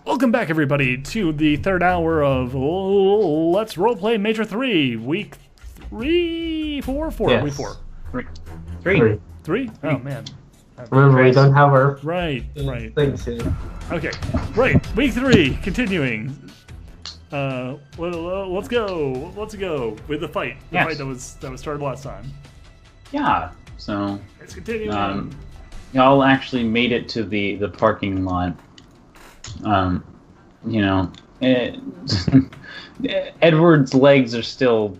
Welcome back, everybody, to the third hour of Let's Roleplay Major 3, Week 3, 4? 4, Yes. Week 4. Three. 3? Oh, man. Remember, we don't have our Right. things here. Okay, right, Week 3, continuing. Let's go with the fight. The Yes. fight that was started last time. Yeah, so Let's continue. y'all actually made it to the parking lot. You know, Edward's legs are still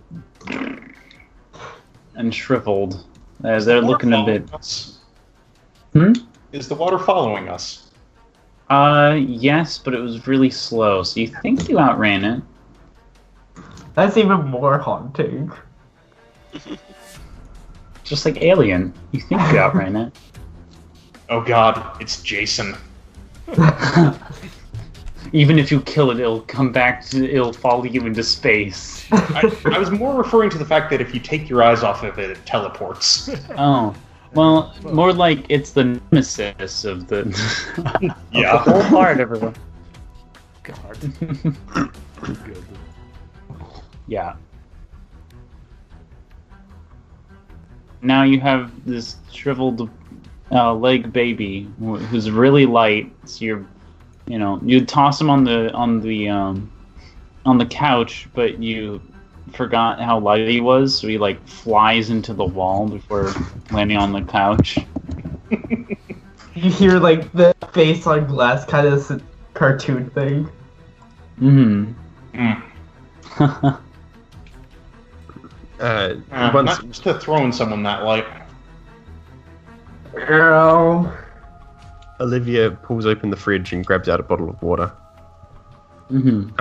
and shriveled as they're looking a bit. Is the water following us? Yes, but it was really slow, so you think you outran it. That's even more haunting. Just like Alien, you think you outran it. Oh god, it's Jason. Even if you kill it, it'll come back it'll follow you into space. I was more referring to the fact that if you take your eyes off of it, it teleports. Oh. Well, more like it's the nemesis of the, Yeah. of the whole part, everyone. God. Good. Yeah. Now you have this shriveled leg baby who's really light. So you toss him on the couch, but you forgot how light he was, so he like flies into the wall before landing on the couch. You hear like the face on glass kind of cartoon thing. Not just to throwing someone that light. Girl. Olivia pulls open the fridge and grabs out a bottle of water. And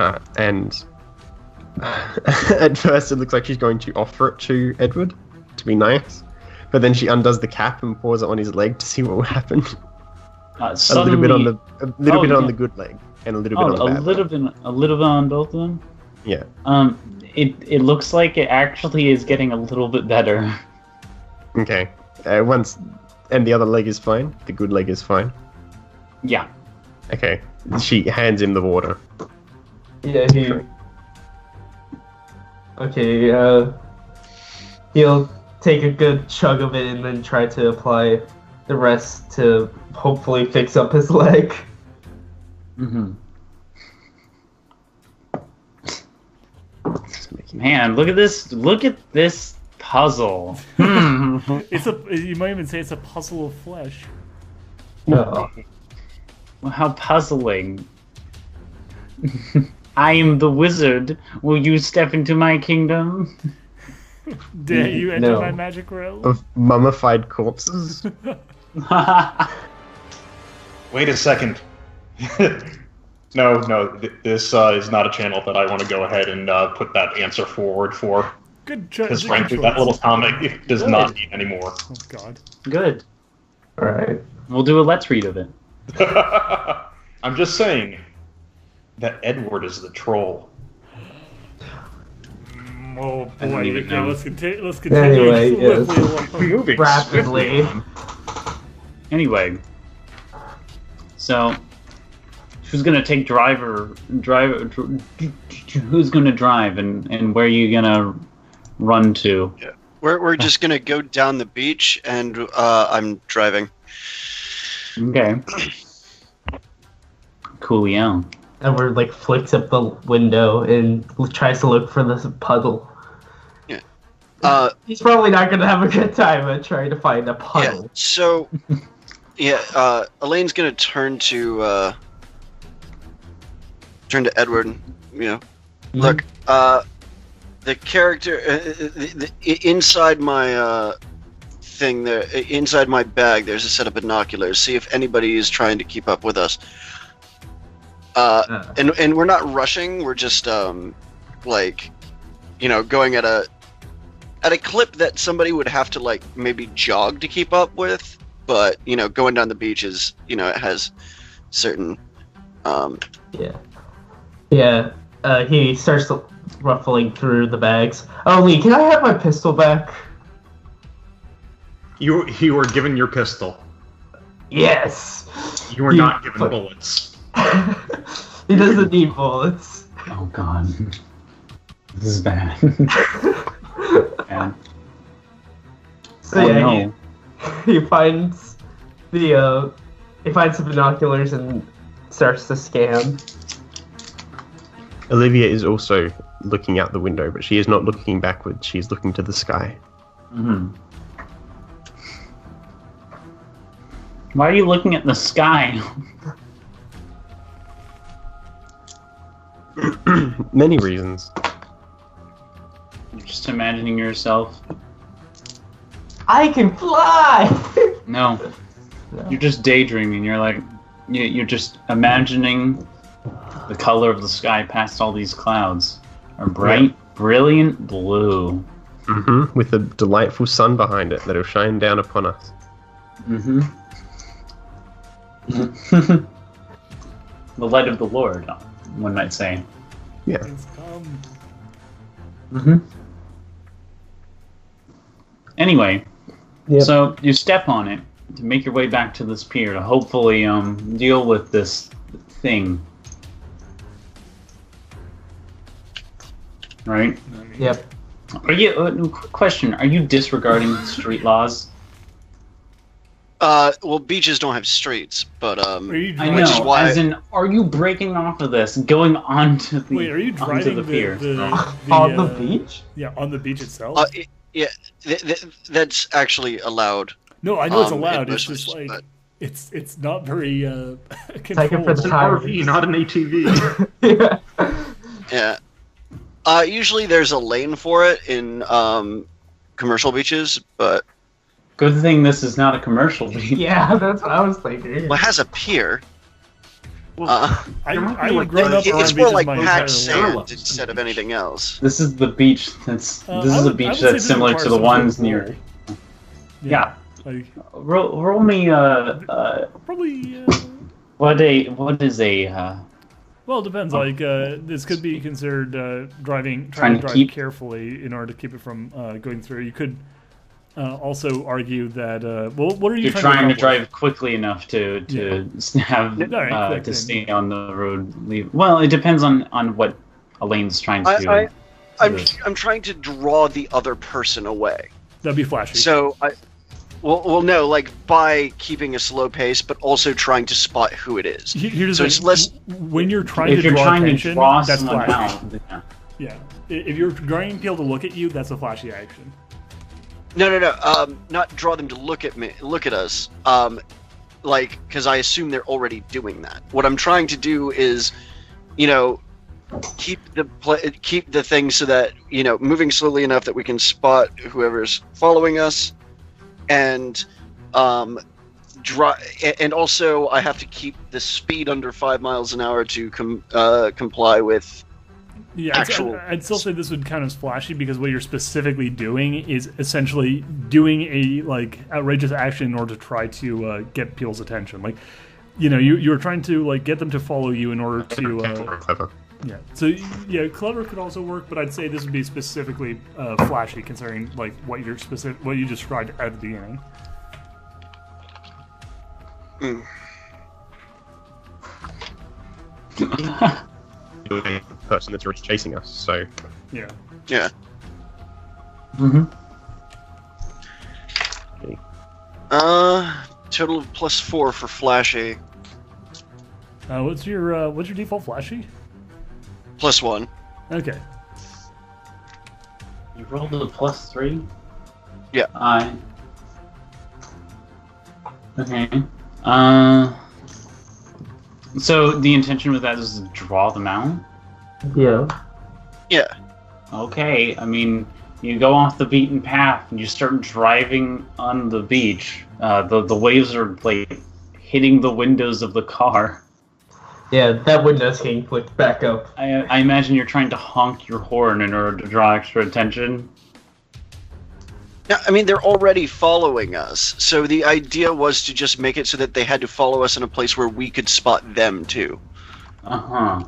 at first it looks like she's going to offer it to Edward to be nice, but then she undoes the cap and pours it on his leg to see what will happen. A little bit on the good leg and a little bit on the bad leg. A little bit on both of them. Yeah. It looks like it actually is getting a little bit better. Okay. And the other leg is fine. The good leg is fine. Yeah. Okay. She hands him the water. Yeah, he'll take a good chug of it and then try to apply the rest to hopefully fix up his leg. Man, look at this puzzle. You might even say it's a puzzle of flesh. No. Well, how puzzling. I am the wizard. Will you step into my kingdom? Dare you enter No. my magic realm? Of mummified corpses. Wait a second. No, this is not a channel that I want to go ahead and put that answer forward for. Good choice. Because frankly, that little comic does not need any more. Oh, God. Good. Alright. We'll do a let's read of it. I'm just saying that Edward is the troll. Oh, I don't boy. even Okay, know. let's continue. Anyway, yes. swiftly along. Rapidly. Anyway, so who's gonna take who's gonna drive and where are you gonna run to? Yeah. We're just gonna go down the beach, and I'm driving. Okay. Coolio. Edward like flicks up the window and tries to look for this puddle. Yeah. He's probably not gonna have a good time at trying to find a Yeah. puddle. So, yeah. Elaine's gonna turn to Edward. And, look. The character inside my thing there, inside my bag, there's a set of binoculars. See if anybody is trying to keep up with us. And we're not rushing. We're just going at a clip that somebody would have to like maybe jog to keep up with. But going down the beach is it has certain. Yeah. He starts ruffling through the bags. Oh, Lee, can I have my pistol back? You were given your pistol. Yes! You were not given bullets. He doesn't need bullets. Oh god. This is bad. Bad. So Oh yeah, no. he finds the he finds the binoculars and starts to scan. Olivia is also looking out the window, but she is not looking backwards. She is looking to the sky. Mm-hmm. Why are you looking at the sky? Many reasons. You're just imagining yourself. I can fly. No. You're just daydreaming. You're like, you're just imagining the color of the sky past all these clouds. Are bright, brilliant blue. Mm-hmm. With a delightful sun behind it that'll shine down upon us. Mm-hmm. The light of the Lord, one might say. Yeah. It's come. Mm-hmm. Anyway, so you step on it to make your way back to this pier to hopefully deal with this thing. Right? Yep. Are you? Quick question: are you disregarding street laws? Well, beaches don't have streets, but Are you I driving, Which is know. why- As in, are you breaking off of this, going onto the wait, are you onto driving the pier? On the beach? Yeah, on the beach itself. yeah, that's actually allowed. No, I know it's in allowed. It's most just places, like but- it's not very Take it for controlled. the An time. RV, not an ATV. Yeah. Yeah. Usually there's a lane for it in commercial beaches, but Good thing this is not a commercial beach. Yeah, that's what I was thinking. well, it has a pier. I've grown up It's around more beaches like my entire packed life. sand instead of anything else. This is the beach that's. This I is a would- I beach would say that's this similar requires to the some sort of ones near. roll. Yeah. Like, Roll me probably. what is a Well, it depends. Like, this could be considered trying Trying to to drive keep- carefully in order to keep it from going through. You could also argue that. Well, what are you you're trying trying to accomplish? drive quickly enough to have Alright, quick to then. stay on the road. Leave. Well, it depends on what Elaine's trying to do. I'm trying to draw the other person away. That'd be flashy. So well, no, like by keeping a slow pace, but also trying to spot who it is. Here's so the it's thing. less- When you're trying If to you're draw trying attention, to draw that's someone flashy. out, yeah. Yeah. If you're trying to be able to look at you, that's a flashy action. No. Not draw them to look at us. Like, because I assume they're already doing that. What I'm trying to do is, keep the thing so that moving slowly enough that we can spot whoever's following us, and and also I have to keep the speed under 5 miles an hour to comply with. Yeah, I'd still say this would count as flashy because what you're specifically doing is essentially doing a outrageous action in order to try to get people's attention. Like, you're trying to get them to follow you in order to. Clever. Yeah. So yeah, clever could also work, but I'd say this would be specifically flashy, considering what you described at the beginning. The person that's already chasing us, so Yeah. Yeah. Mm-hmm. Total of +4 for flashy. What's your default flashy? +1. Okay. You rolled a +3? Yeah. Okay. So the intention with that is to draw them out? Yeah. Yeah. Okay, I mean, you go off the beaten path and you start driving on the beach. The waves are hitting the windows of the car. Yeah, that window's getting flicked back up. I imagine you're trying to honk your horn in order to draw extra attention. No, I mean, they're already following us, so the idea was to just make it so that they had to follow us in a place where we could spot them too. Uh-huh.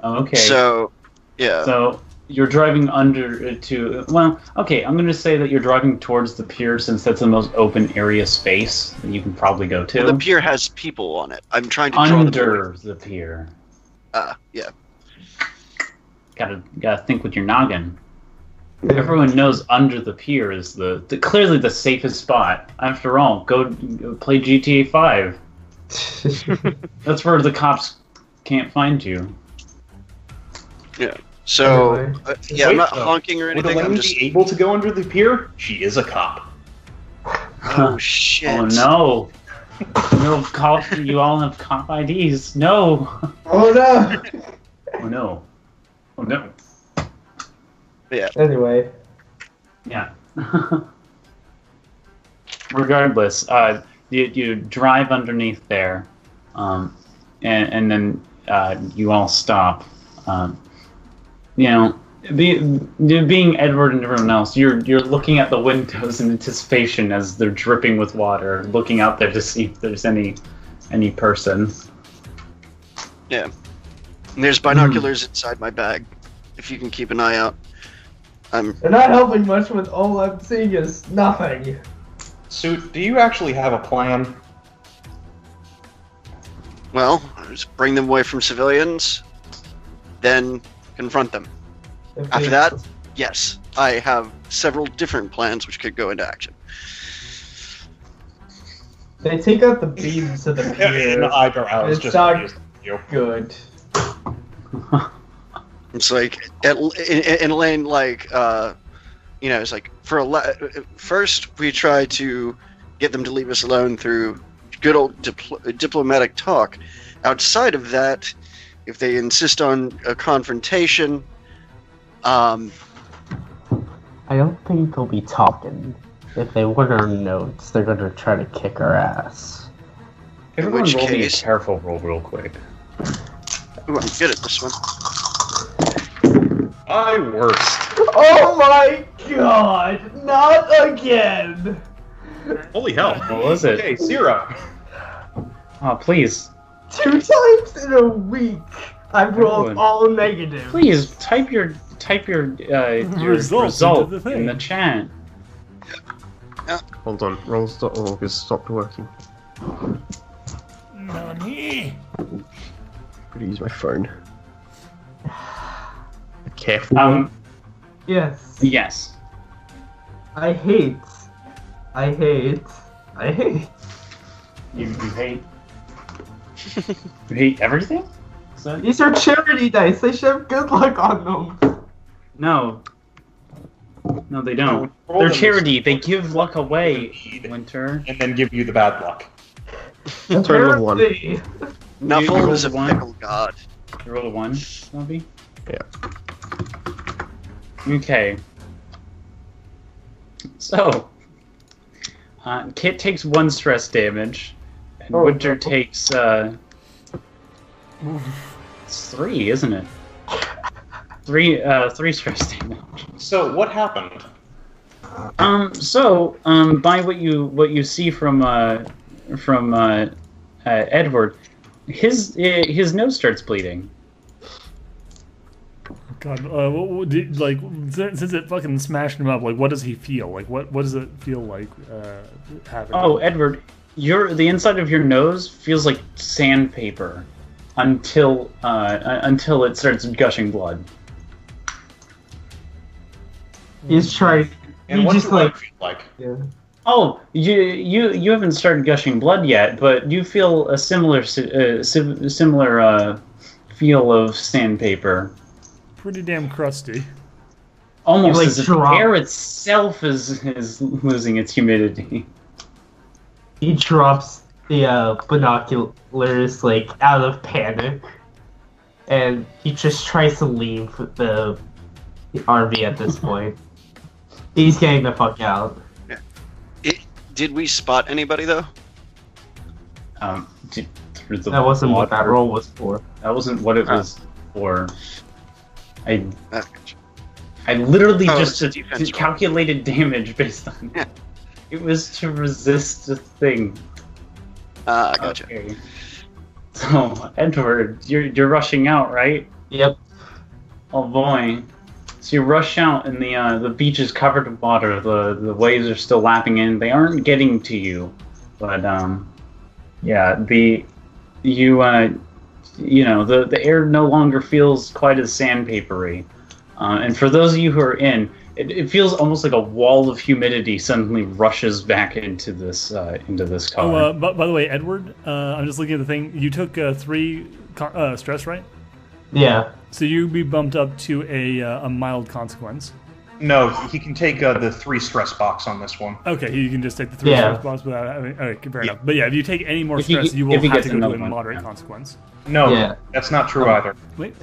Okay. So, yeah. So, You're driving under to. Well, okay. I'm going to say that you're driving towards the pier since that's the most open area space that you can probably go to. Well, the pier has people on it. I'm trying to draw under the pier. Yeah. Gotta think with your noggin. Everyone knows under the pier is clearly the safest spot. After all, go play GTA 5. That's where the cops can't find you. Yeah. So, Anyway. I'm not honking or Would anything. I'm Elaine just. be able to go under the pier? She is a cop. Oh shit! Oh no! No cop! You all have cop IDs. No! Oh no! Oh no! Oh no! Yeah. Anyway. Yeah. Regardless, you drive underneath there, and then you all stop. Being Edward and everyone else, you're looking at the windows in anticipation as they're dripping with water, looking out there to see if there's any person. Yeah. And there's binoculars inside my bag. If you can keep an eye out. They're not helping much with all I'm seeing is nothing. Suit, do you actually have a plan? Well, just bring them away from civilians, then confront them. After that, yes, I have several different plans which could go into action. They take out the beams of the pier. An eyebrows, It's just not you. good. It's like, and Elaine, like, it's like, first we try to get them to leave us alone through good old diplomatic talk. Outside of that, if they insist on a confrontation, I don't think they'll be talking. If they want our notes, they're gonna try to kick our ass. Everyone which roll me a case- careful roll real quick. ooh, I'm good at this one. My worst. Oh my god! Not again! Holy hell. What was it? Okay, 0. Oh, please. 2 times in a week! I've rolled Everyone. all negative. Please type your Results result into the thing. in the chat. Hold on, rolls.org has stopped working. Nani? I'm gonna use my phone. A careful one. Yes. Yes. I hate. You hate. You hate everything? Is that... These are charity dice. They should have good luck on them. No. No, they don't. Roll They're them charity. They give luck away, Indeed. Winter. And then give you the bad luck. That's right, level 1. Apparently. Nuffle rolled is a one? fickle god. You roll a 1, Snobby? Yeah. Okay. So, Kit takes 1 stress damage, and Oh, Winter no. takes, it's 3, isn't it? 3 stress damage. So, what happened? By what you see from Edward, his nose starts bleeding. God, since it fucking smashed him up, like, what does he feel? Like, what does it feel like having? Oh, Edward, the inside of your nose feels like sandpaper until it starts gushing blood. He's trying. And You what's just your like. leg feel like? Yeah. Oh, you haven't started gushing blood yet, but you feel a similar feel of sandpaper. Pretty damn crusty. Almost like as if drop- the air itself is losing its humidity. He drops the binoculars like out of panic, and he just tries to leave the RV at this point. He's getting the fuck out. Did we spot anybody though? Through the That wasn't what that water. roll was for. That wasn't what it was for. I Gotcha. literally Oh, just it's a defense roll. calculated damage based on. Yeah. It was to resist the thing. I gotcha. Okay. So Edward, you're rushing out, right? Yep. Oh boy. So you rush out, and the beach is covered with water. The waves are still lapping in. They aren't getting to you, but yeah, the air no longer feels quite as sandpapery. And for those of you who are in, it feels almost like a wall of humidity suddenly rushes back into this car. Oh, by the way, Edward, I'm just looking at the thing. You took 3 stress, right? Yeah. So you'd be bumped up to a mild consequence. No, he can take the 3 stress box on this one. Okay, you can just take the 3 stress box without having... Okay, fair enough. But yeah, if you take any more stress, you will have to go to a moderate consequence. No, that's not true either. Wait,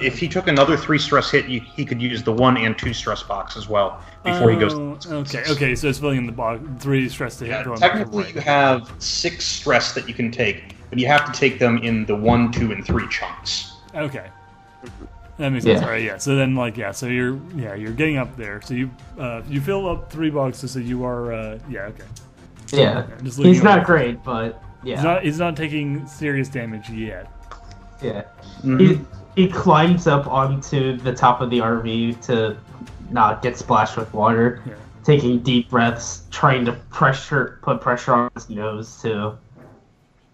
If he took another 3 stress hit, he could use the 1 and 2 stress box as well before he goes. Okay, so it's filling in the box. 3 stress to hit. Technically, you have 6 stress that you can take, but you have to take them in the 1, 2, and 3 chunks. Okay. That makes sense. All right, yeah. So then, so you're getting up there. So you fill up 3 boxes. So you are, okay. Yeah. He's not great, but yeah. He's not taking serious damage yet. Yeah. Mm-hmm. He climbs up onto the top of the RV to not get splashed with water. Yeah. Taking deep breaths, trying to put pressure on his nose to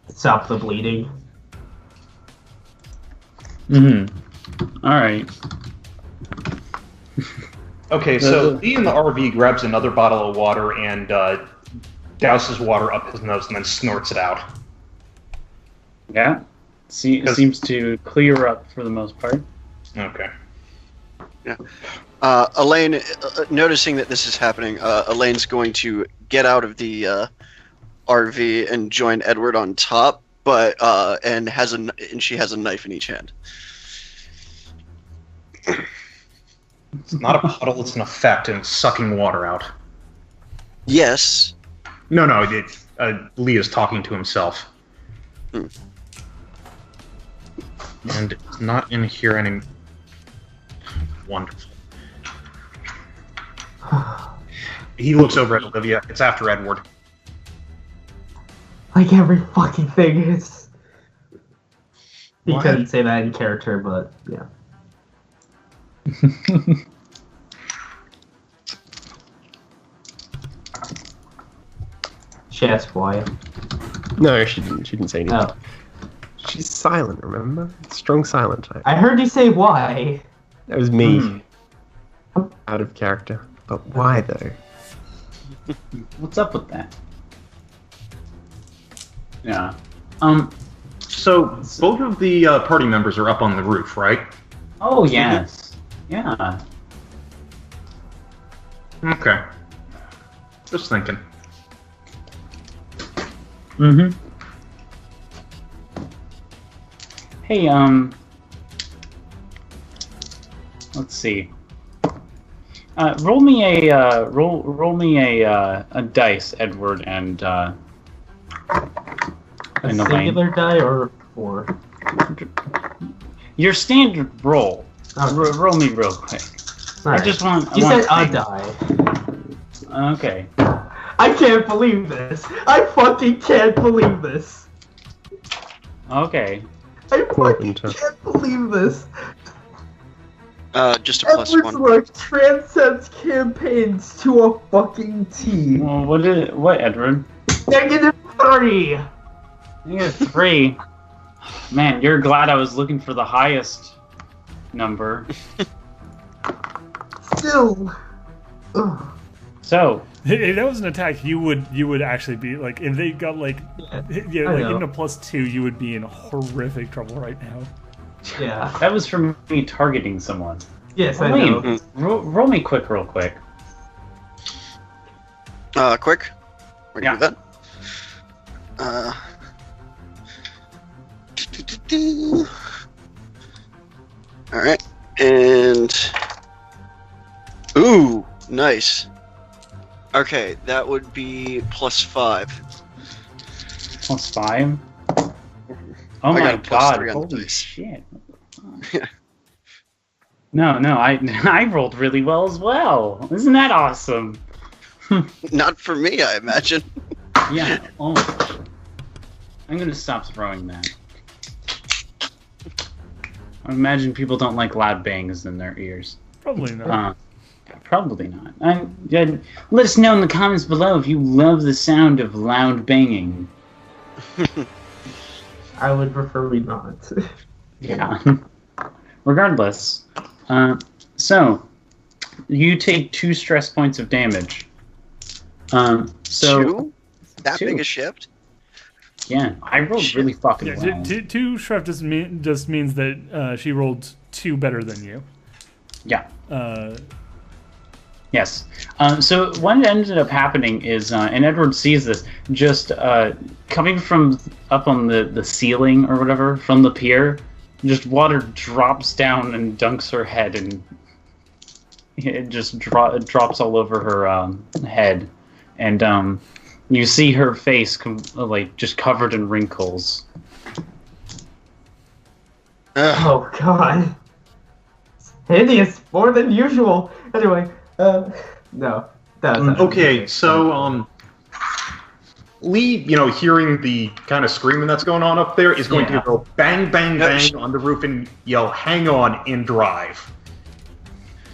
stop the bleeding. All right. Okay, so Lee in the RV grabs another bottle of water and douses water up his nose and then snorts it out. Yeah. Seems to clear up for the most part. Okay. Yeah. Elaine, noticing that this is happening, Elaine's going to get out of the RV and join Edward on top, but and she has a knife in each hand. It's not a puddle, it's an effect, and it's sucking water out. Yes. No, Lee is talking to himself. And it's not in here any... Wonderful. He looks over at Olivia. It's after Edward. Like every fucking thing is... He couldn't say that in character, but yeah. She asked why. No, she didn't. She didn't say anything. Oh. She's silent, remember? Strong silent type. I heard you say why. That was me. Out of character. But why, though? What's up with that? Yeah. So, both of the party members are up on the roof, right? Oh, yes. Yeah. Okay. Just thinking. Mm-hmm. Hey, let's see. Roll me a dice, Edward, and a singular die or 4? Your standard roll. Oh. Roll me real quick. Right. You said a die. Okay. I can't believe this. I fucking can't believe this. Okay. I fucking can't believe this. Just a plus Edward's 1. work transcends campaigns to a fucking T. Well, what, Edward? -3. -3. Man, you're glad I was looking for the highest number. Still. Ugh. So. If that was an attack, you would actually be like, if they got like even a +2, you would be in horrific trouble right now. Yeah. That was from me targeting someone. Yes, I know. Roll me quick, real quick. Quick? We're gonna do that. Alright, and... Ooh, nice. Okay, that would be +5. +5? Oh my god, holy shit. No, I rolled really well as well. Isn't that awesome? Not for me, I imagine. Yeah, oh. I'm gonna stop throwing that. imagine people don't like loud bangs in their ears. Probably not. Probably not. Let us know in the comments below if you love the sound of loud banging. I would prefer we not. Yeah. Regardless. So, you take 2 stress points of damage. Two? That 2. big a shift? Yeah, I rolled really fucking Yeah, well. two Shref just means that she rolled 2 better than you. Yeah. Yes. So what ended up happening is, and Edward sees this, just coming from up on the ceiling or whatever, from the pier, just water drops down and dunks her head, and it just drops all over her head. And you see her face just covered in wrinkles. Oh god. It's hideous, more than usual. Anyway, no. That was Okay, so, Lee, hearing the kind of screaming that's going on up there, is going to go bang, bang, bang on the roof and yell, "Hang on," and drive.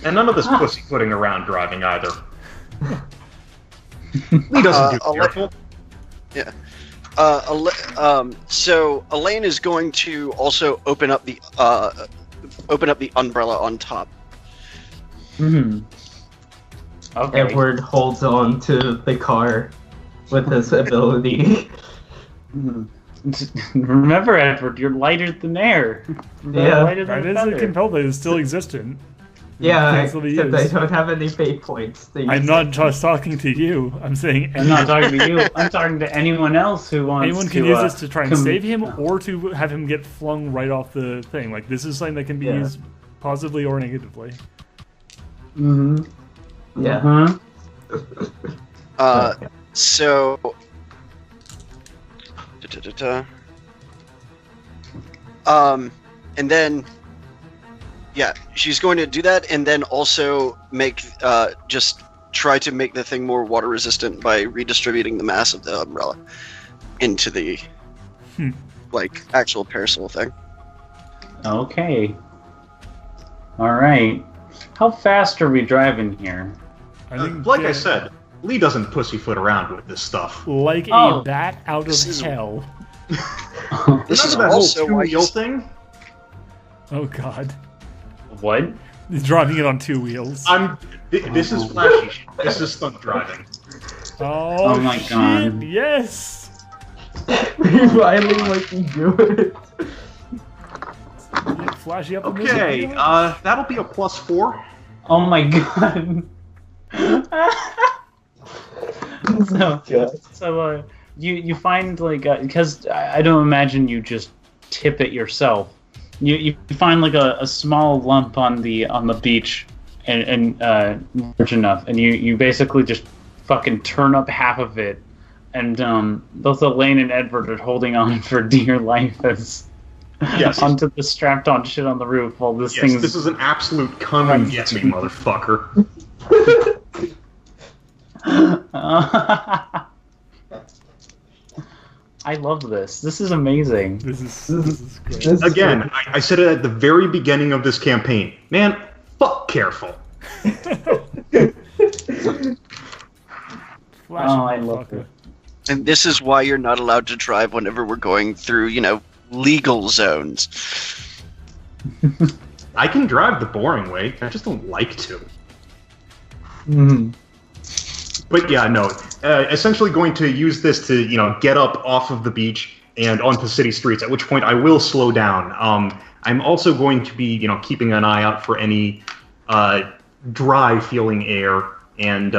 And none of this pussyfooting around driving either. Lee doesn't do careful. Yeah. So Elaine is going to also open up the umbrella on top. Mm-hmm. Okay. Edward holds on to the car with his ability. Remember, Edward, you're lighter than air. Yeah. Lighter than That is feather. a compel that is still existent. Yeah, That's what he except is. I don't have any fate points. to I'm use. not just talking to you. I'm saying I'm not talking to you. I'm talking to anyone else who wants anyone can to, use this to try and com- save him, or to have him get flung right off the thing. Like, this is something that can be Yeah. used positively or negatively. Mm-hmm. Yeah. Uh-huh. So. And then. Yeah, she's going to do that, and then also just try to make the thing more water resistant by redistributing the mass of the umbrella into the actual parasol thing. Okay. All right. How fast are we driving here? I think, Like I said, Lee doesn't pussyfoot around with this stuff. like Oh. a bat out of This is- hell. This None is of that whole also why two-wheel you thing. Oh god, What? he's driving it on 2 wheels. This is flashy shit. This is stunt driving. Oh, my shit, God. yes. Finally, like you do it. Flashy up in this Okay, video? that'll be a +4. Oh my god. So you find because I don't imagine you just tip it yourself. You find a small lump on the beach and large enough, and you basically just fucking turn up half of it, and both Elaine and Edward are holding on for dear life as Yes. onto the strapped on shit on the roof while this Yes, thing's this is an absolute come and get me, motherfucker. I love this. This is amazing. This is great. This is Again, I said it at the very beginning of this campaign. Man, fuck careful. Flashy I love motherfucker. it. And this is why you're not allowed to drive whenever we're going through, legal zones. I can drive the boring way. I just don't like to. Mhm. But yeah, no. Essentially going to use this to, get up off of the beach and onto city streets, at which point I will slow down. I'm also going to be, keeping an eye out for any dry feeling air and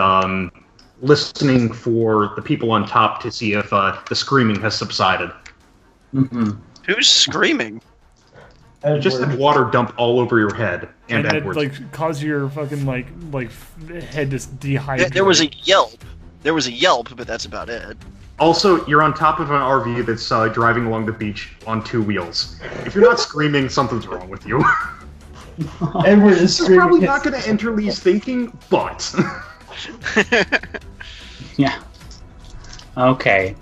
listening for the people on top to see if the screaming has subsided. Mhm. Who's screaming? Just have water dump all over your head and And Edward's. cause your fucking head to dehydrate. There was a yelp. There was a yelp, but that's about it. Also, you're on top of an RV that's driving along the beach on 2 wheels. If you're not screaming, something's wrong with you. Edward is This is screaming. probably not going to enter Lee's thinking, but Yeah. Okay.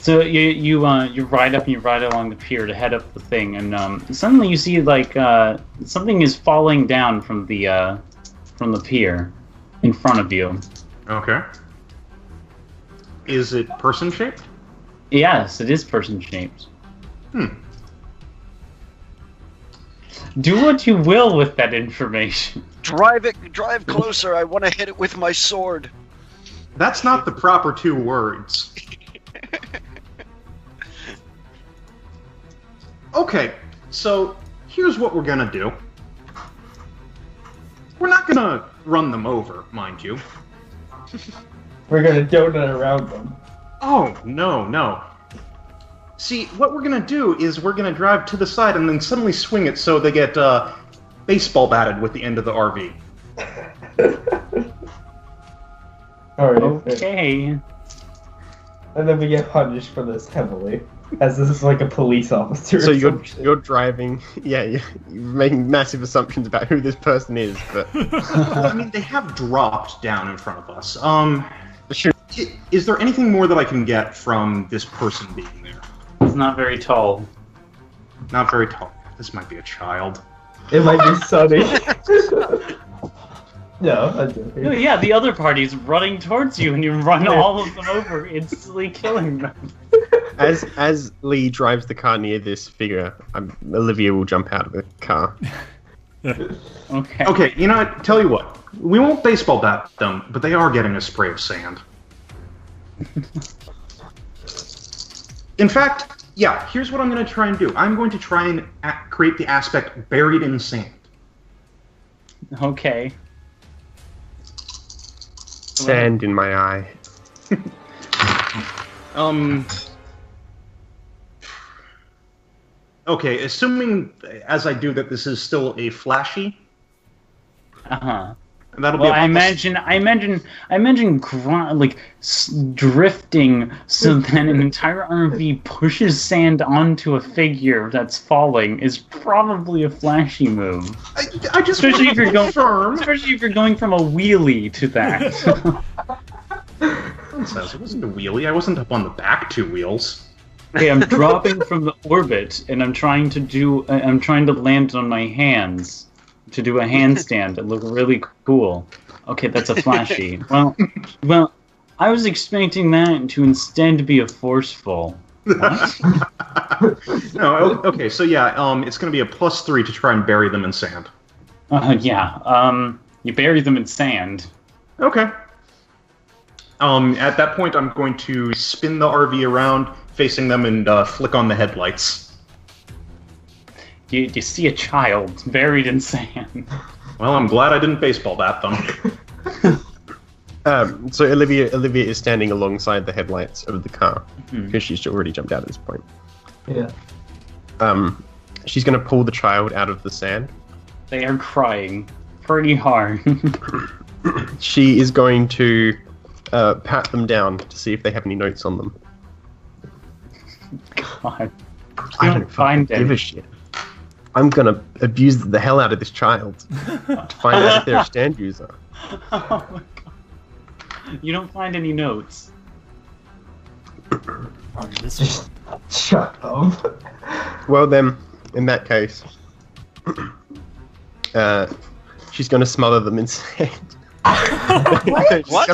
So you ride up and you ride along the pier to head up the thing, and suddenly you see like something is falling down from the pier in front of you. Okay. Is it person shaped? Yes, it is person shaped. Hmm. Do what you will with that information. Drive closer. I want to hit it with my sword. That's not the proper 2 words. Okay, so here's what we're gonna do. We're not gonna run them over, mind you. We're gonna donut around them. Oh, no. See, what we're gonna do is we're gonna drive to the side and then suddenly swing it so they get baseball batted with the end of the RV. Alright. Okay. And then we get punished for this heavily, as this is like a police officer. So or you're some shit. you're driving. Yeah, you're making massive assumptions about who this person is, but Well, I mean, they have dropped down in front of us. sure. Is there anything more that I can get from this person being there? It's not very tall. Not very tall. This might be a child. It might be sunny. No, I'm joking. No, yeah, the other party's running towards you, and you run all of them over, instantly killing them. As Lee drives the car near this figure, Olivia will jump out of the car. Okay. Okay, you know what? Tell you what. We won't baseball bat them, but they are getting a spray of sand. In fact, yeah, here's what I'm going to try and do. I'm going to try and create the aspect buried in sand. Okay. Sand in my eye. Okay, assuming as I do that this is still a flashy, Uh-huh. that'll Well, be. I imagine drifting so that an entire RV pushes sand onto a figure that's falling is probably a flashy move. I just Especially if you're going, confirm. especially if you're going from a wheelie to that. Says it wasn't a wheelie. I wasn't up on the back 2 wheels. Okay, I'm dropping from the orbit, and I'm trying to land on my hands to do a handstand and look really cool. Okay, that's a flashy. Well, I was expecting that to instead be a forceful. What? No, okay, so yeah, it's going to be a +3 to try and bury them in sand. Yeah. You bury them in sand. Okay. At that point, I'm going to spin the RV around, facing them, and flick on the headlights. You see a child buried in sand. Well, I'm glad I didn't baseball bat them. So Olivia is standing alongside the headlights of the car Mhm. because she's already jumped out at this point. Yeah. She's going to pull the child out of the sand. They are crying pretty hard. She is going to pat them down to see if they have any notes on them. God. I don't don't find fucking give any. a shit. I'm gonna abuse the hell out of this child to find out if they're a stand user. Oh my God. You don't find any notes. On this Just one. shut up. Well then, in that case, she's gonna smother them in sand. She's What?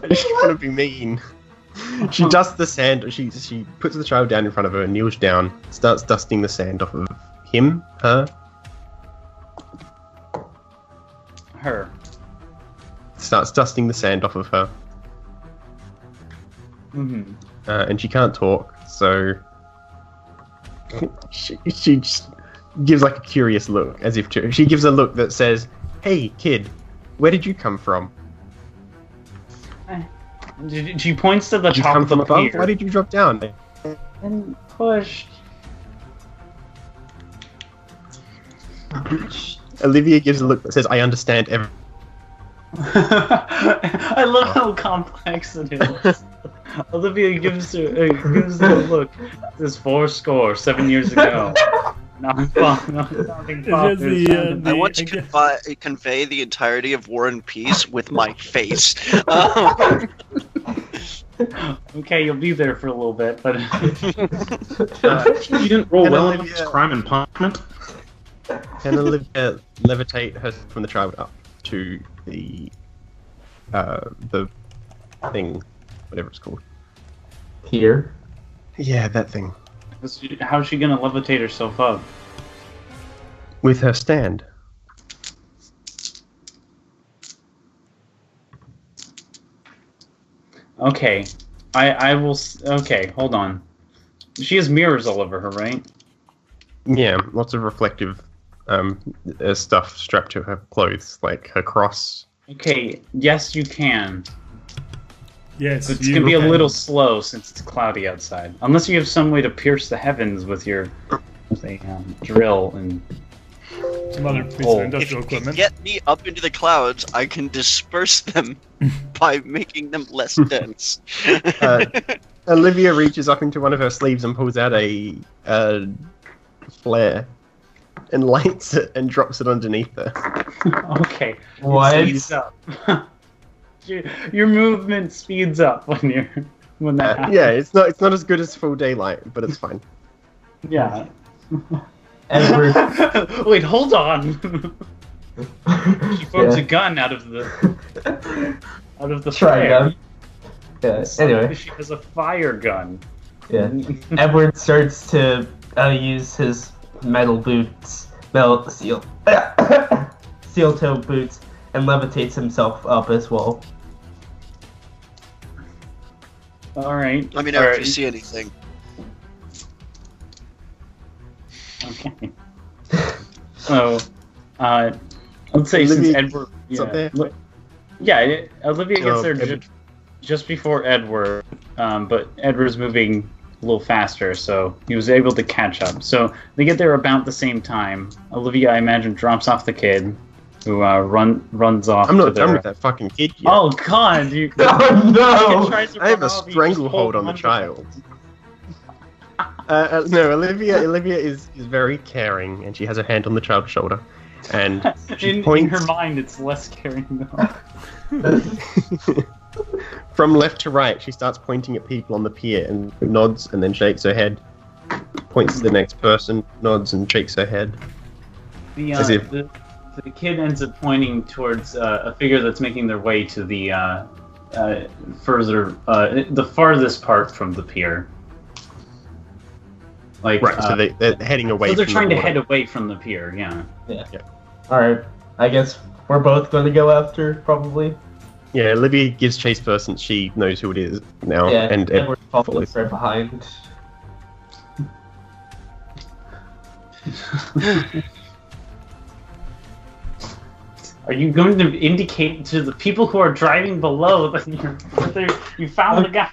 she's gonna be mean. She dusts the sand. She puts the child down in front of her, kneels down, starts dusting the sand off of him, her. Her. Starts dusting the sand off of her, Mm-hmm. and she can't talk, so she just gives like a curious look, as if she gives a look that says, "Hey, kid, where did you come from? She points to the Did you top come of from the above? pier Why did you drop down?" and pushed. Olivia gives a look that says, "I understand everything." I love how complex it is. Olivia gives her a look. This 7 years ago. It's just the, I want to convey the entirety of War and Peace with my face. Okay, you'll be there for a little bit, but You didn't roll Can well Olivia- enough. It's crime and punishment. Can Olivia levitate her from the child up to the thing, whatever it's called? Here. Yeah, that thing. how's she gonna levitate herself up? With her stand. Okay, I will. Okay, hold on. She has mirrors all over her, right? Yeah, lots of reflective stuff strapped to her clothes, like her cross. Okay, yes, you can. Yes, But it's you gonna be a can. little slow since it's cloudy outside. Unless you have some way to pierce the heavens with your say, drill and. Some other piece Oh. of If industrial you can equipment. get me up into the clouds, I can disperse them by making them less dense. Olivia reaches up into one of her sleeves and pulls out a flare and lights it and drops it underneath her. Okay. What? It speeds up. Your movement speeds up when that happens. Yeah, it's not as good as full daylight, but it's fine. Yeah. Edward. Wait, hold on. She forms a Yeah. gun out of the Try flare. gun. Yeah. Anyway. She has a fire gun. Yeah. Edward starts to use his metal steel toe boots, and levitates himself up as well. All right. Let me All know if right. you see anything. Okay. So, let's say since Olivia Edward, gets up there? Olivia gets Oh, there Edward. just before Edward, but Edward's moving a little faster, so he was able to catch up. So they get there about the same time. Olivia, I imagine, drops off the kid, who runs off. I'm to not done their... with that fucking kid yet. Oh God! You. Oh no! tries to I have run a off, you just stranglehold hold on the to child. No, Olivia is very caring, and she has her hand on the child's shoulder, and she In points her mind, it's less caring though. from left to right. She starts pointing at people on the pier and nods, and then shakes her head. Points to the next person, nods, and shakes her head. The, As if- the kid ends up pointing towards a figure that's making their way to the the farthest part from the pier. Like, Right, so they're heading away. so they're from trying the to water. head away from the pier. Yeah. Alright, I guess we're both going to go after, probably. Yeah, Olivia gives chase first, since she knows who it is now, Yeah, and Edward follows follows. right behind. Are you going to indicate to the people who are driving below that you found the guy?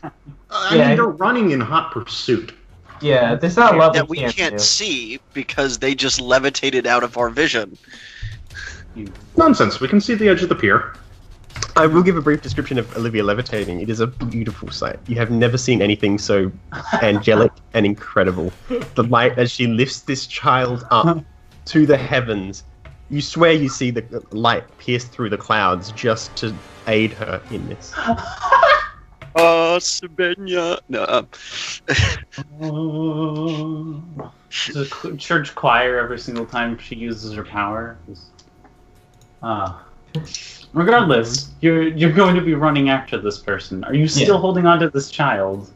I Yeah. mean, they're running in hot pursuit. Yeah, there's not a lot That we can't do. see because they just levitated out of our vision. Nonsense. We can see the edge of the pier. I will give a brief description of Olivia levitating. It is a beautiful sight. You have never seen anything so angelic and incredible. The light as she lifts this child up to the heavens. You swear you see the light pierce through the clouds just to aid her in this. Sabenya. No. The church choir every single time she uses her power. Regardless, you're going to be running after this person. Are you still holding on to this child?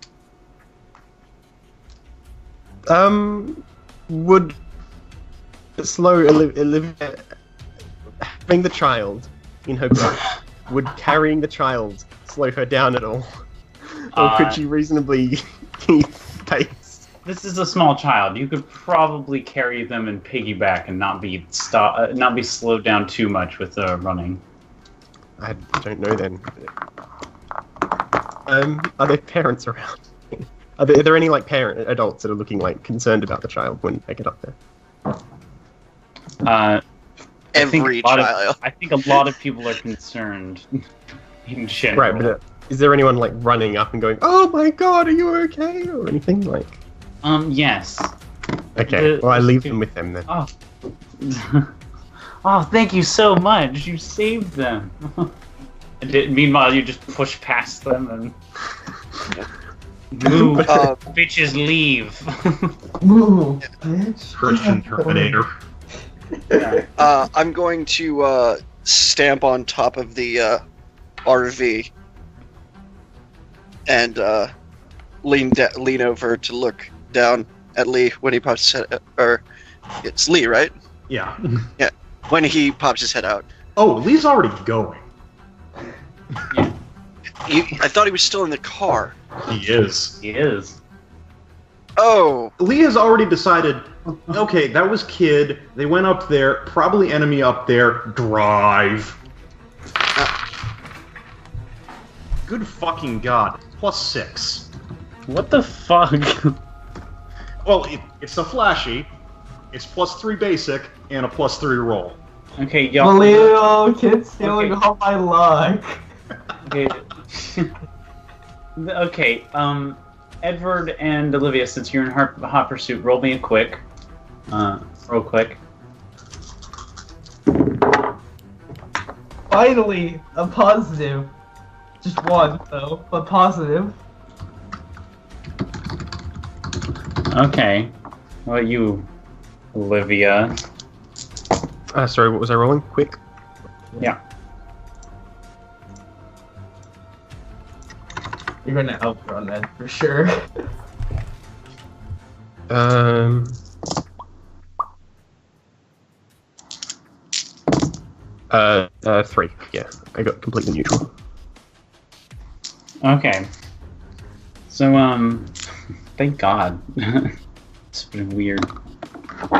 Would slow Olivia having the child in her grasp, would carrying the child slow her down at all? Or could she reasonably keep pace? This is a small child. You could probably carry them and piggyback and not be slowed down too much with running. I don't know then. Are there parents around? Are there any like adults that are looking like concerned about the child when they get up there? Every child. I think a lot of people are concerned in general. Right, but is there anyone like running up and going, "Oh my God, are you okay?" or anything like? Yes. Okay, well I leave them with them then. Oh. Oh, thank you so much. You saved them. Meanwhile, you just push past them and Move, bitches, leave. Move, bitch. Christian Terminator. I'm going to stamp on top of the RV and lean over to look down at Lee when he pops his head. Or it's Lee, right? Yeah. Yeah. When he pops his head out. Oh, Lee's already going. I thought he was still in the car. He is. He is. Oh. Lee has already decided, okay, that was Kid. They went up there, probably enemy up there. Drive. Good fucking god. +6. What the fuck? Well, it's a flashy. It's +3 basic and a +3 roll. Okay, y'all. Leo, kid stealing all my luck. Okay. Okay, Edward and Olivia, since you're in hot pursuit, roll me a quick. Real quick. Finally, a positive. Just one, though, but positive. Okay. How about you, Olivia? Sorry, what was I rolling? Quick. Yeah. You're gonna outrun that for sure. 3. Yeah, I got completely neutral. Okay. So, thank God. It's been weird.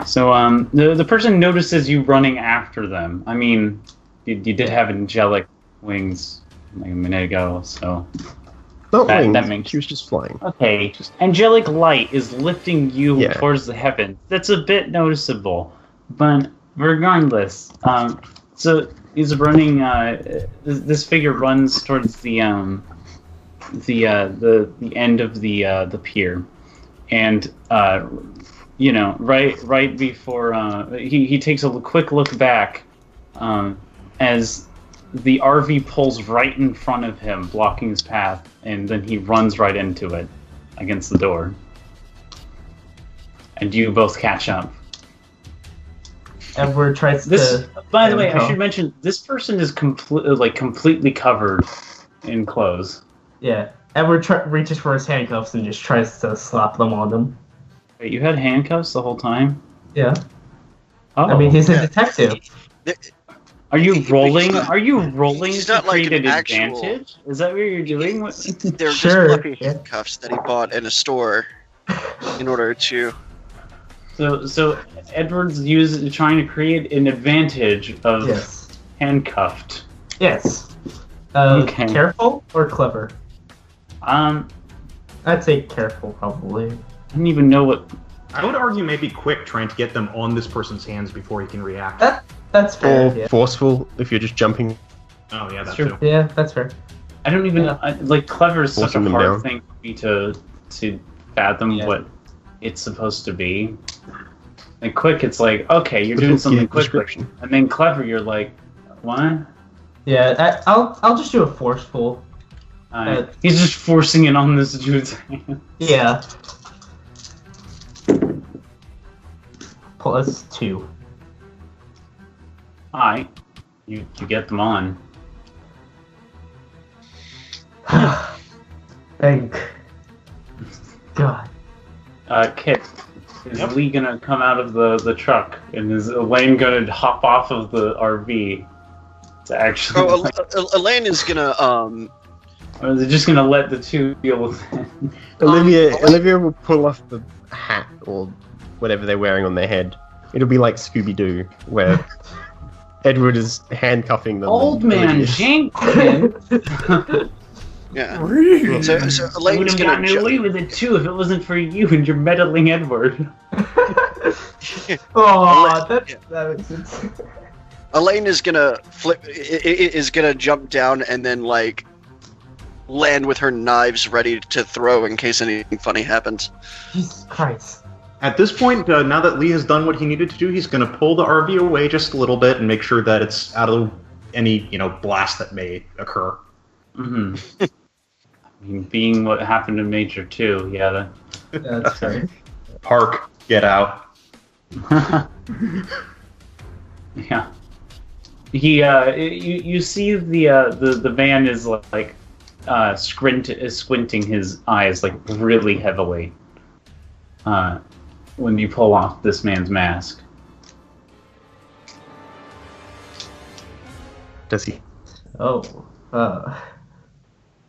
So, the person notices you running after them. I mean, you did have angelic wings like a minute ago, so... Not wings, that makes... she was just flying. Okay, angelic light is lifting you Yeah. towards the heavens. That's a bit noticeable, but regardless, so he's running. This figure runs towards the end of the pier, and you know, right before he takes a quick look back, as the RV pulls right in front of him, blocking his path, and then he runs right into it against the door. And you both catch up. Edward tries This, to. by the way, I handcuff. should mention this person is completely covered in clothes. Yeah, Edward reaches for his handcuffs and just tries to slap them on them. Wait, you had handcuffs the whole time? Yeah. Oh, I mean, he's a detective. are you rolling? Are you rolling He's to not like create an an actual- advantage? Is that what you're doing? They're Sure, just fluffy yeah. handcuffs that he bought in a store in order to. So Edward's trying to create an advantage of Yes. handcuffed. Yes. Okay. Careful or clever? I'd I'd say careful, probably. I don't even know what. I would argue maybe quick, trying to get them on this person's hands before he can react. That's fair. Or Yeah. forceful, if you're just jumping. Oh yeah, that's Sure. true. Yeah, that's fair. I don't even like clever is such a Forcing them hard down. thing for me to fathom Yeah. what it's supposed to be. And quick, it's like okay, you're doing Yeah, something quickly, description. and then clever, you're like, what? Yeah, I'll just do a forceful. He's just forcing it on this dude's hand. Yeah. +2. Alright, you get them on. Thank God. Kit, is Lee gonna come out of the truck, and is Elaine gonna hop off of the RV to actually? Oh, Elaine is gonna or is it just gonna let the two deal with it? Olivia will pull off the hat or whatever they're wearing on their head. It'll be like Scooby-Doo, where Edward is handcuffing them. Old and man Olivia- Jenkins! yeah. Really? So I would Elaine's have gonna gotten away with it too if it wasn't for you and your meddling Edward. Oh, that makes sense. Elaine is gonna is gonna jump down and then like land with her knives ready to throw in case anything funny happens. Jesus Christ. At this point, now that Lee has done what he needed to do, he's going to pull the RV away just a little bit and make sure that it's out of any blast that may occur. Mm-hmm. I mean, being what happened to Major too, yeah. That's fair. Park, get out. Yeah. You see the van is like squinting his eyes like really heavily when you pull off this man's mask. Does he? Oh.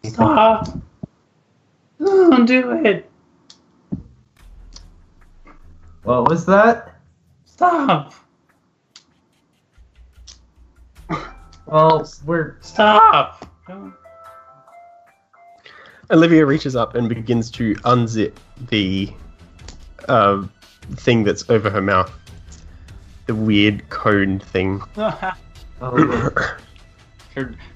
Stop! Don't do it! What was that? Stop! Well, Stop! Olivia reaches up and begins to unzip the thing that's over her mouth. The weird cone thing. Oh,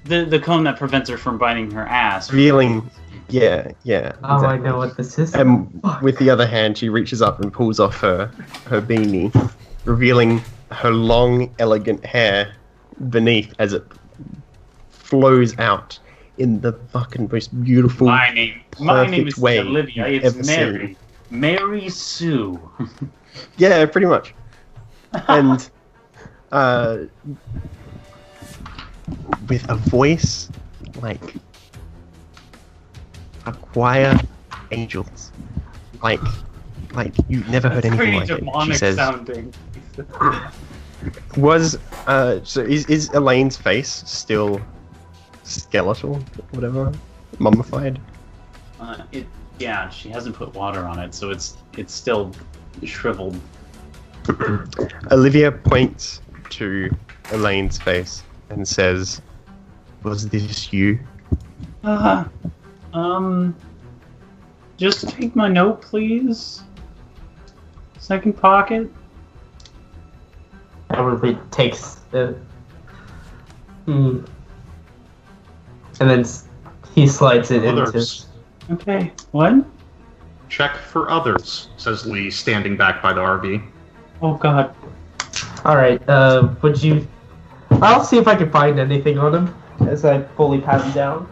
the cone that prevents her from biting her ass. Revealing, yeah. oh, I know what this is. And with the other hand, she reaches up and pulls off her beanie, revealing her long, elegant hair beneath as it flows out in the fucking most beautiful, My name perfect is way Olivia. you've It's ever Mary. seen. Mary Sue. Yeah, pretty much. And with a voice like a choir angels, like you've never heard anything Pretty like it. demonic She says, sounding. so is Elaine's face still skeletal, whatever, mummified? Yeah, she hasn't put water on it, so it's still shriveled. Olivia points to Elaine's face and says, "Was this you?" Just take my note, please. Second pocket. Probably takes the. And then he slides it Others. Okay, what? Check for others, says Lee, standing back by the RV. Oh god. into. Alright, would you. I'll see if I can find anything on him as I fully pat him down.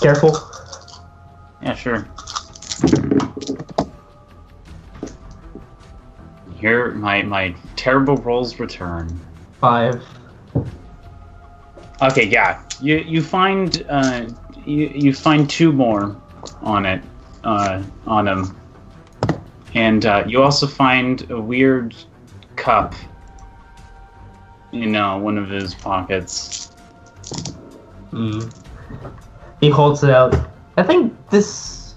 Careful. Yeah, sure. Here, my terrible rolls return. 5. Okay, yeah. You find you find 2 more on it on him, and you also find a weird cup in one of his pockets. He holds it out. I think this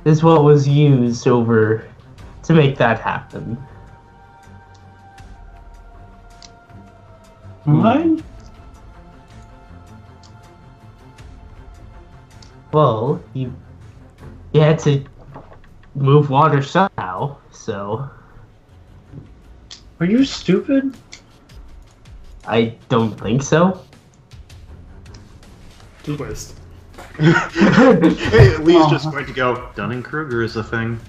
is what was used over to make that happen. What? Well, you had to move water somehow, so Are you stupid? I don't think so. Twist. Hey, Lee's just going to go, Dunning-Kruger is a thing.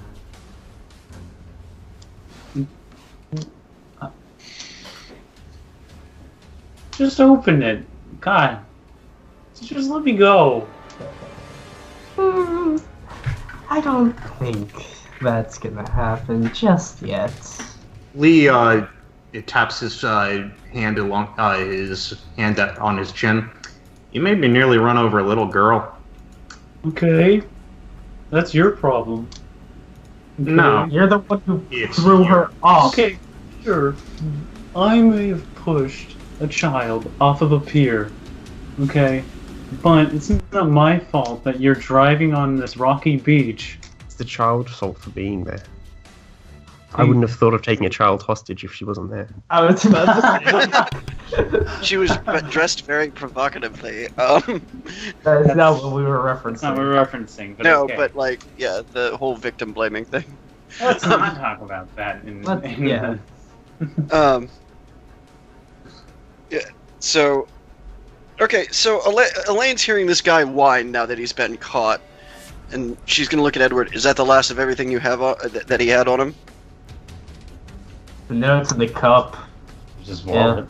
Just open it. God. Just let me go. I don't think that's gonna happen just yet. Lee it taps his hand along his hand on his chin. You made me nearly run over a little girl. Okay. That's your problem. No, You're the one who it's threw her off. Okay, sure. I may have pushed a child off of a pier. Okay. But it's not my fault that you're driving on this rocky beach. It's the child's fault for being there. I wouldn't have thought of taking a child hostage if she wasn't there. I was about to say. She was dressed very provocatively. That is not what we were That's not what referencing. we're referencing. But No, okay. but like, yeah, the whole victim blaming thing. Let's not talk about that. Yeah. Yeah. So, okay. So Elaine's hearing this guy whine now that he's been caught, and she's gonna look at Edward. Is that the last of everything you have that he had on him? The notes in the cup. Just Yeah. wallet.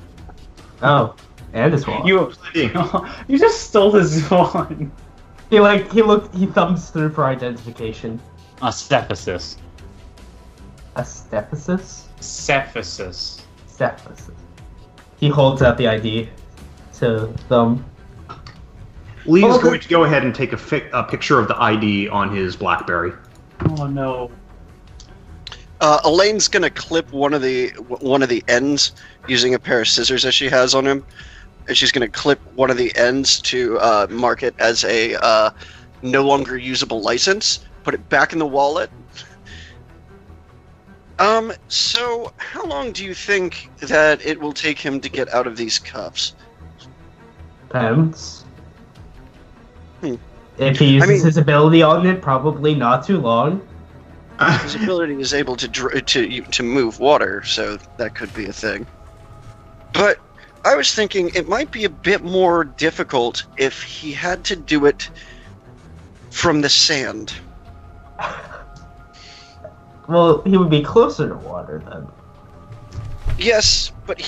Oh, and his wallet. You just stole his one. He thumbs through for identification. A Stephasis. A stephasis? Stephasis. Stephasis. He holds out the ID to thumb. Lee is going to go ahead and take a picture of the ID on his BlackBerry. Oh no. Elaine's gonna clip one of the ends using a pair of scissors that she has on him, and she's gonna clip one of the ends to mark it as a no longer usable license. Put it back in the wallet. So how long do you think that it will take him to get out of these cuffs? Depends. If he uses his ability on it, probably not too long. His ability is able to move water, so that could be a thing. But I was thinking it might be a bit more difficult if he had to do it from the sand. Well, he would be closer to water then. Yes, but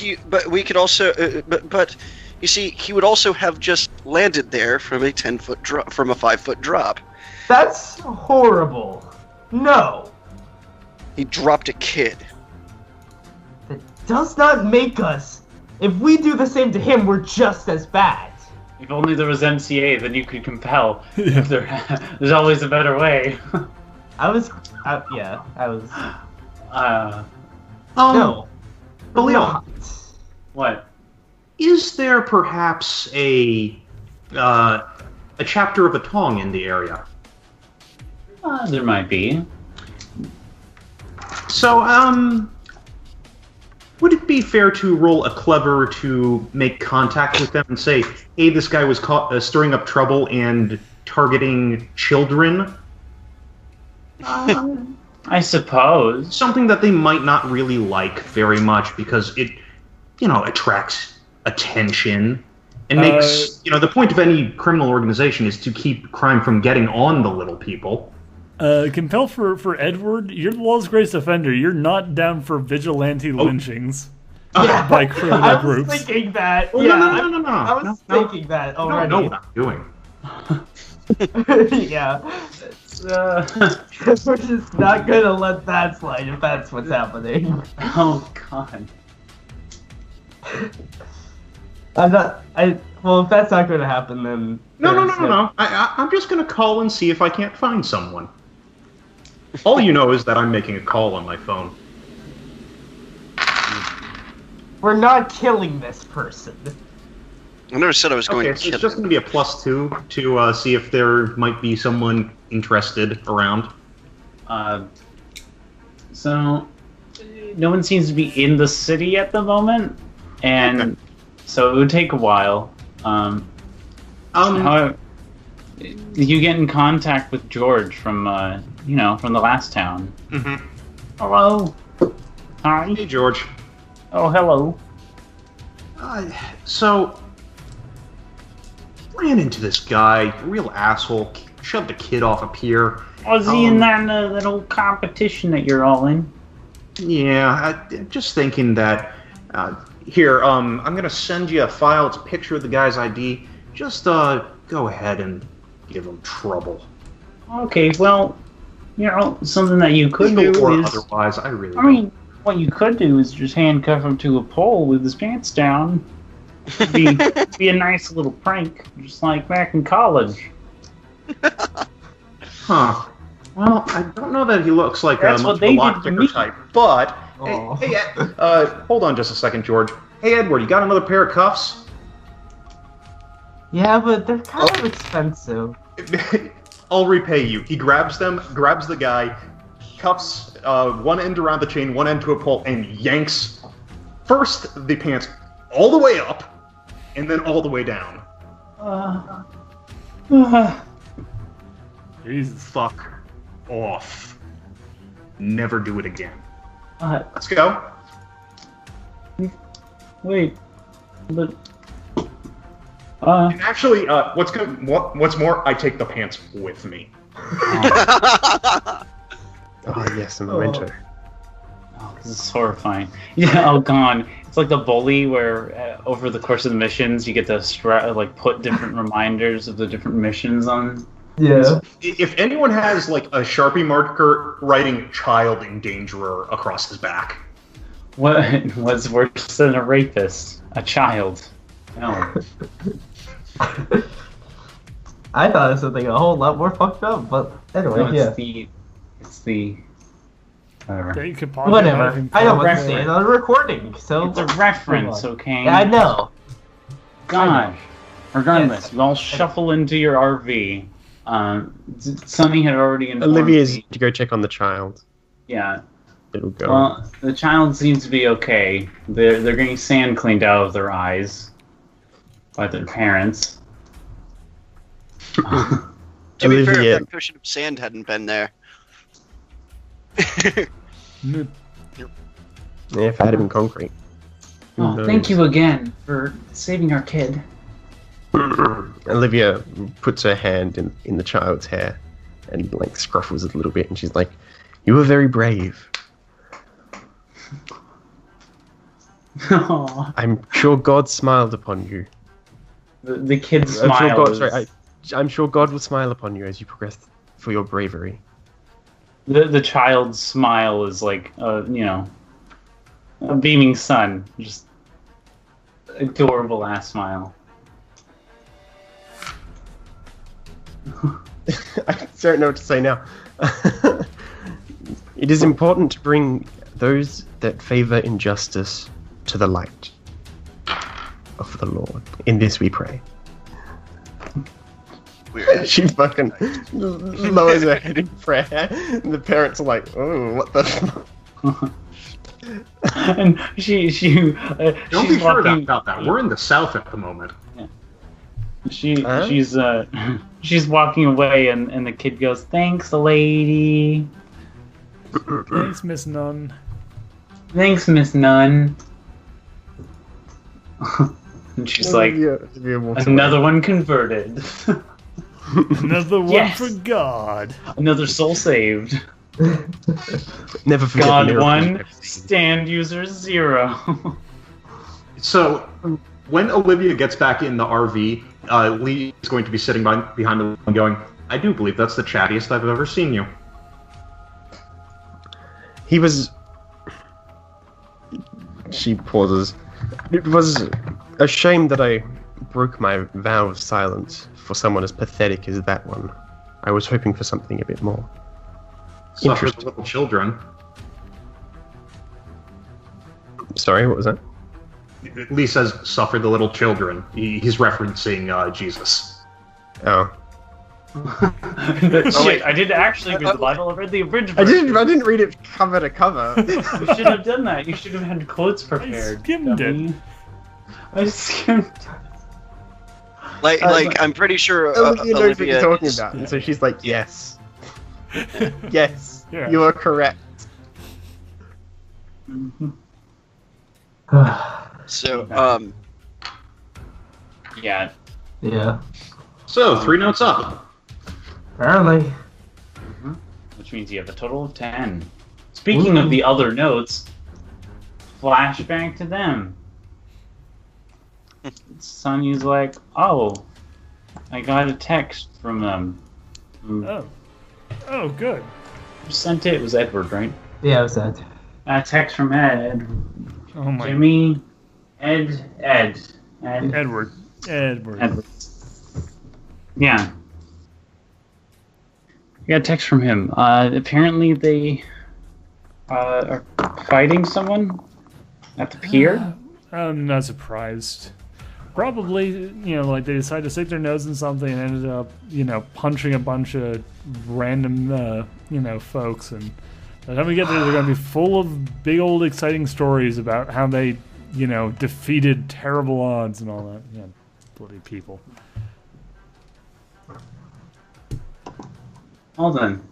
we could also, but you see, he would also have just landed there from a 10-foot drop, from a 5-foot drop. That's horrible. No. He dropped a kid. That does not make us. If we do the same to him, we're just as bad. If only there was MCA, then you could compel. There's always a better way. I was. No. Leon, What? is there perhaps a chapter of a Tong in the area? There might be. So, would it be fair to roll a clever to make contact with them and say, hey, this guy was caught stirring up trouble and targeting children? I suppose. Something that they might not really like very much because it, attracts attention and makes, the point of any criminal organization is to keep crime from getting on the little people. Compel for Edward, you're the law's greatest offender. You're not down for vigilante lynchings by criminal groups. I was thinking that. Well, yeah, no. I was thinking that already. No, what I'm doing. Yeah. We're just not gonna let that slide if that's what's happening. Oh God. Well, if that's not gonna happen, then No. I'm just gonna call and see if I can't find someone. All you know is that I'm making a call on my phone. We're not killing this person. I never said I was going Okay, to so kill it's just him. going to be a +2 to see if there might be someone interested around. So no one seems to be in the city at the moment, and so it would take a while. How you get in contact with George from from the last town? Mm-hmm. Hello. Hi. Hey, George. Oh, hello. So, ran into this guy, real asshole, shoved a kid off a pier. Was he in that old competition that you're all in? Yeah, just thinking that. Here, I'm gonna send you a file. It's a picture of the guy's ID. Just go ahead and give him trouble. Okay, well, something that you could do Or is. otherwise, I really. I mean, what you could do is just handcuff him to a pole with his pants down. Be a nice little prank, just like back in college. Huh. Well, I don't know that he looks like That's much what of they a did to lockpicker me. type, but Oh. hey, hold on just a second, George. Hey, Edward, you got another pair of cuffs? Yeah, but they're kind of expensive. I'll repay you. He grabs them, grabs the guy, cuffs one end around the chain, one end to a pole, and yanks first the pants all the way up, and then all the way down. Jesus. Fuck off. Never do it again. Let's go. Wait, but And actually, what's more, I take the pants with me. Oh yes, a memento. Oh, this is horrifying. Yeah, oh, gone. It's like the bully where over the course of the missions you get to put different reminders of the different missions on. Yeah. If anyone has like a Sharpie marker writing "child endangerer" across his back, What's worse than a rapist? A child. No. I thought it was something a whole lot more fucked up, but anyway, No, yeah. It's the whatever. Yeah, you could pause it, Whatever. and I don't call it want to say it on a recording, so. It's a reference, okay? Yeah, I know. Gosh. Regardless, you all shuffle into your RV. Sunny had already informed Olivia's me. to go check on the child. Yeah. It'll go. Well, the child seems to be okay. They're getting sand cleaned out of their eyes by their parents. To be fair, Olivia- if that cushion of sand hadn't been there. Yeah, if it had been concrete. Oh, No. thank you again for saving our kid. Olivia puts her hand in the child's hair and like scruffles it a little bit, and she's like, "You were very brave. Aw. I'm sure God smiled upon you. The kid's I'm sure smile God, is- sorry, I'm sure God will smile upon you as you progress for your bravery." The child's smile is like a beaming sun, just adorable ass smile. I don't know what to say now. It is important to bring those that favor injustice to the light of the Lord. In this we pray. Weird. She fucking lowers her head in prayer, and the parents are like, "Oh, what the fuck?" And don't she's be sure walking. about that. We're in the South at the moment. Huh? She's walking away, and the kid goes, "Thanks, lady. Thanks, Miss Nunn. Thanks, Miss Nunn." And she's like, Olivia walks "Another away. one converted. Another one Yes. for God. Another soul saved. Never forget the God miracles 1, we've seen. stand user 0." So, when Olivia gets back in the RV, Lee is going to be sitting behind the wheel and going, "I do believe that's the chattiest I've ever seen you." He was. She pauses. It was a shame that I broke my vow of silence for someone as pathetic as that one. I was hoping for something a bit more. Suffer the Interesting. little children. Sorry, what was that? Lee says, "Suffer the little children." He's referencing Jesus. Oh. Shit, I did actually read the Bible. I read the abridged I version. didn't read it cover to cover. You should have done that. You should have had quotes prepared. skimmed it. dummy. I skimmed. Like I'm pretty sure Olivia knows what Olivia you're talking is- about, and so she's like, "Yes, yes, Yeah. you are correct." So Yeah. Yeah. So, 3 notes up. Apparently. Which means you have a total of 10. Speaking of the other notes, flashback to them. Sonny's like, "Oh, I got a text from them. Oh, good. Who sent it? It was Edward, right? Yeah, it was that. A text from Ed. Oh my. Jimmy. Ed. Edward. Edward. Yeah. We got a text from him. Apparently they are fighting someone at the pier. I'm not surprised. Probably, like they decided to stick their nose in something and ended up, punching a bunch of random, folks. And by the time we get there, they're going to be full of big old exciting stories about how they, defeated terrible odds and all that. Yeah, bloody people. Well then.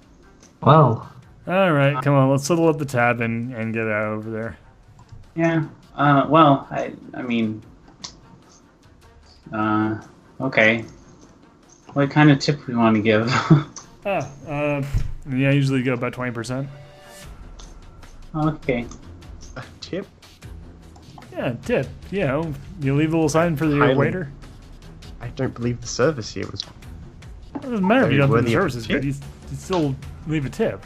Well. All right, come on, let's settle up the tab and get out over there. Yeah. Well, I mean. Okay. What kind of tip we want to give? Yeah, I usually go about 20%. Okay. A tip? Yeah, tip. You know, you leave a little sign for the Highly. waiter. I don't believe the service here was. It doesn't matter if you don't think the Worthy of service is a good. tip. You still leave a tip.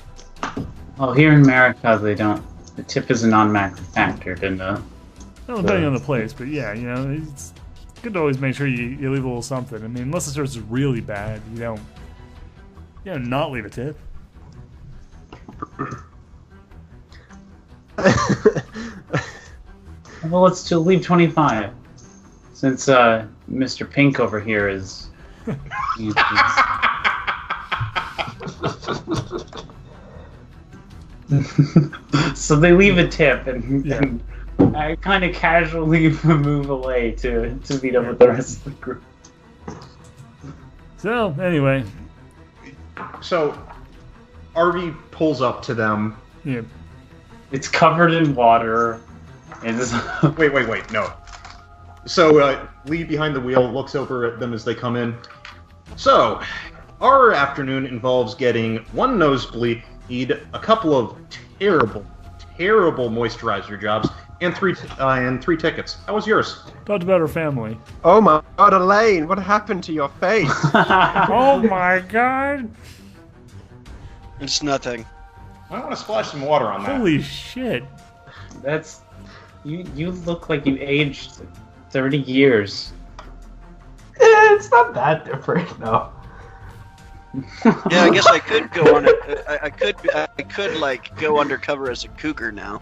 Well, here in America, they don't. The tip is a non-factored in the. Well, depending on the place, but yeah, you know, it's good to always make sure you leave a little something. I mean, unless the service is really bad, you don't not leave a tip. Well, let's still leave 25, since Mr. Pink over here is. So they leave a tip, and I kind of casually move away to meet up with the rest of the group. So anyway, So, RV pulls up to them. yeah, It's covered in water. It's Wait, no. So, Lee behind the wheel looks over at them as they come in. So, our afternoon involves getting one nosebleed, a couple of terrible moisturizer jobs, and three tickets. How was yours? talked about her family. Oh my God, Elaine! What happened to your face? Oh my god! It's nothing. I want to splash some water on that. Holy shit! That's you look like you aged 30 years. It's not that different, no. Yeah, I guess I could go on. I could like go undercover as a cougar now.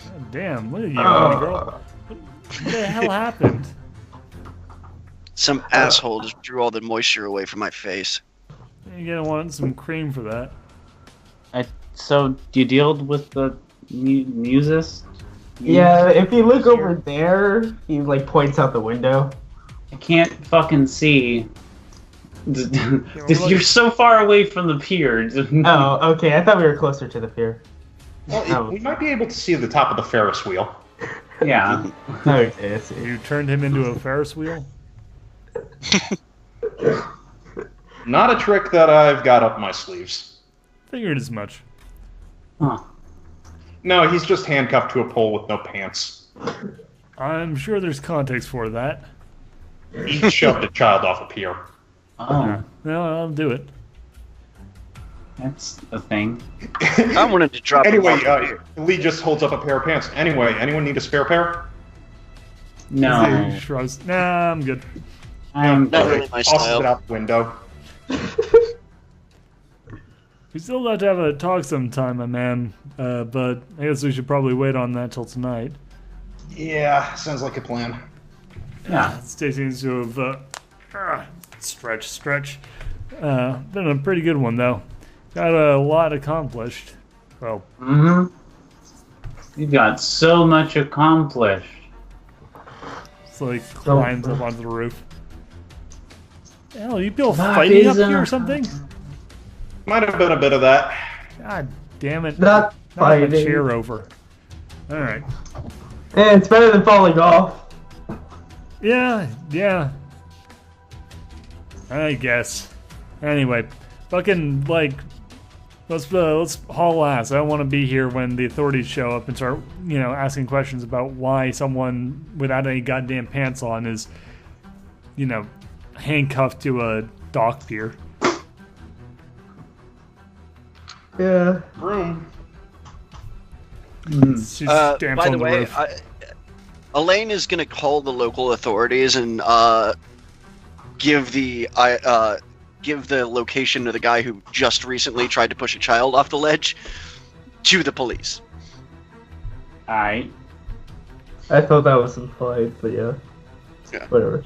God damn, look at you, honey girl. What the hell happened? Some asshole just drew all the moisture away from my face. You're gonna want some cream for that. So you deal with the muses? Yeah, if you look over there, he like points out the window. I can't fucking see. look- You're so far away from the pier. Oh, okay. I thought we were closer to the pier. Well, we might be able to see the top of the Ferris wheel. Yeah. Okay, I see. You turned him into a Ferris wheel? Not a trick that I've got up my sleeves. Figured as much. Huh. No, he's just handcuffed to a pole with no pants. I'm sure there's context for that. He shoved a child off a pier. Oh, No, I'll do it. that's a thing. I wanted to drop. Anyway, him off. Lee just holds up a pair of pants. Anyway, anyone need a spare pair? No. He shrugs. Nah, I'm good. I'm Not really my Tosses style. it out the window. We still have to have a talk sometime, my man. But I guess we should probably wait on that till tonight. Yeah, sounds like a plan. yeah. Stacy seems to have stretch. Been a pretty good one though. Got a lot accomplished. Well, Mm-hmm. You got so much accomplished. it's like climbs up onto the roof. Hell, you people fighting up is here a- or something? Might have been a bit of that. God damn it! Not Knock my fighting. chair over. All right. And it's better than falling off. Yeah. I guess. Anyway, fucking like, let's haul ass. I don't want to be here when the authorities show up and start, asking questions about why someone without any goddamn pants on is, handcuffed to a dock pier. Yeah. Room. She stamps By on the way, roof. Elaine is going to call the local authorities and give the location of the guy who just recently tried to push a child off the ledge to the police. Alright. I thought that was implied, but yeah. Yeah. Whatever.